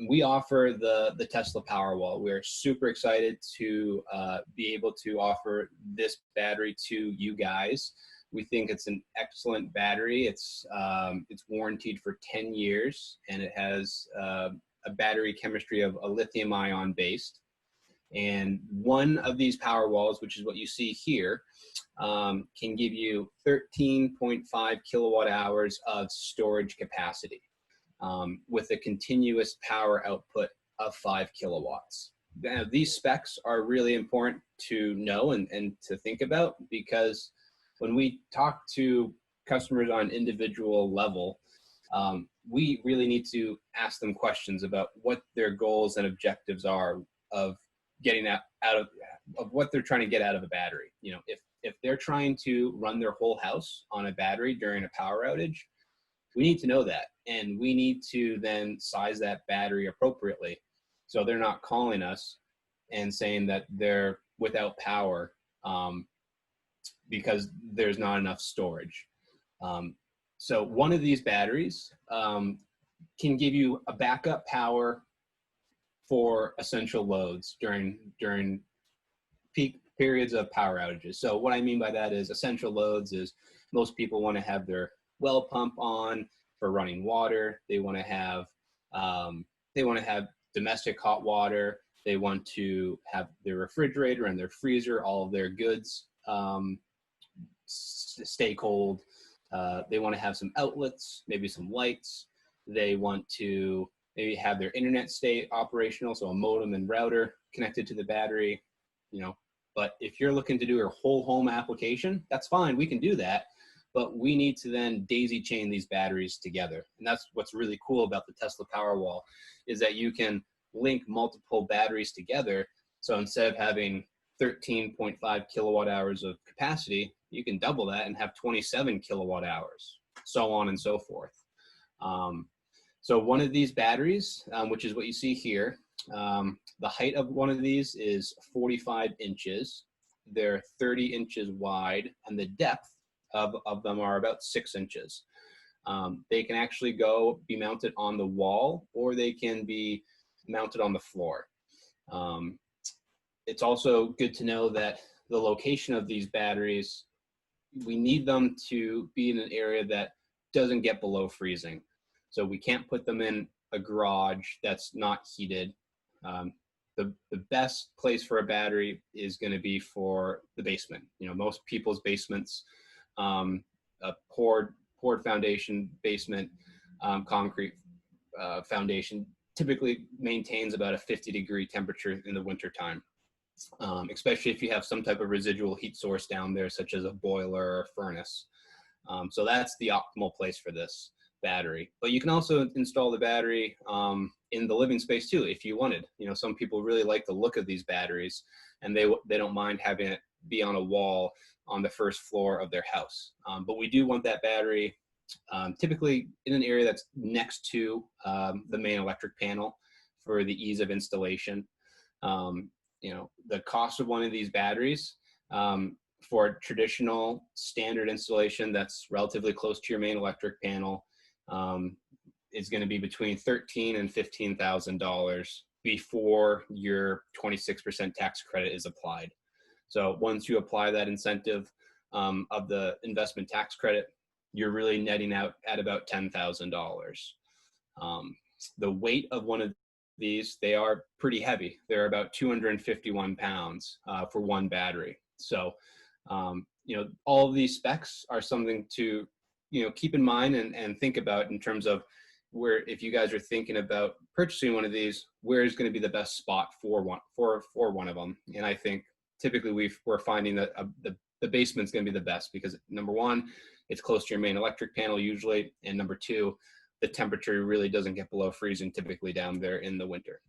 we offer the Tesla Powerwall. We're super excited to be able to offer this battery to you guys. We think it's an excellent battery. It's warranted for 10 years, and it has a battery chemistry of a lithium-ion based. And one of these Powerwalls, which is what you see here, can give you 13.5 kilowatt hours of storage capacity with a continuous power output of 5 kilowatts. Now, these specs are really important to know and to think about, because when we talk to customers on an individual level, we really need to ask them questions about what their goals and objectives are of getting out of what they're trying to get out of a battery. You know, if they're trying to run their whole house on a battery during a power outage, we need to know that, and we need to then size that battery appropriately, so they're not calling us and saying that they're without power because there's not enough storage. So one of these batteries can give you a backup power for essential loads during peak periods of power outages. So what I mean by that is essential loads is most people want to have their well pump on for running water. They want to have domestic hot water. They want to have their refrigerator and their freezer, all of their goods stay cold. They want to have some outlets, maybe some lights. They want to maybe have their internet stay operational, so a modem and router connected to the battery, you know. But if you're looking to do your whole home application, that's fine, we can do that. But we need to then daisy chain these batteries together. And that's what's really cool about the Tesla Powerwall, is that you can link multiple batteries together. So instead of having 13.5 kilowatt hours of capacity, you can double that and have 27 kilowatt hours, so on and so forth. So one of these batteries, which is what you see here, the height of one of these is 45 inches. They're 30 inches wide, and the depth of them are about 6 inches. They can actually be mounted on the wall, or they can be mounted on the floor. It's also good to know that the location of these batteries, we need them to be in an area that doesn't get below freezing. So we can't put them in a garage that's not heated. The best place for a battery is going to be for the basement. You know, most people's basements, a poured foundation basement, concrete foundation typically maintains about a 50-degree temperature in the wintertime, especially if you have some type of residual heat source down there, such as a boiler or a furnace. So that's the optimal place for this battery. But you can also install the battery in the living space too, if you wanted. You know, some people really like the look of these batteries, and they don't mind having it be on a wall on the first floor of their house. But we do want that battery typically in an area that's next to the main electric panel for the ease of installation. You know, the cost of one of these batteries for a traditional standard installation that's relatively close to your main electric panel is going to be between $13,000 and $15,000 before your 26% tax credit is applied. So once you apply that incentive of the investment tax credit, you're really netting out at about $10,000. The weight of one of these, they are pretty heavy. They're about 251 pounds for one battery. So, you know, all of these specs are something to, you know, keep in mind and think about in terms of where, if you guys are thinking about purchasing one of these, where is going to be the best spot for one of them. And I think typically we're finding that the basement's going to be the best, because number one, it's close to your main electric panel usually, and number two, the temperature really doesn't get below freezing typically down there in the winter.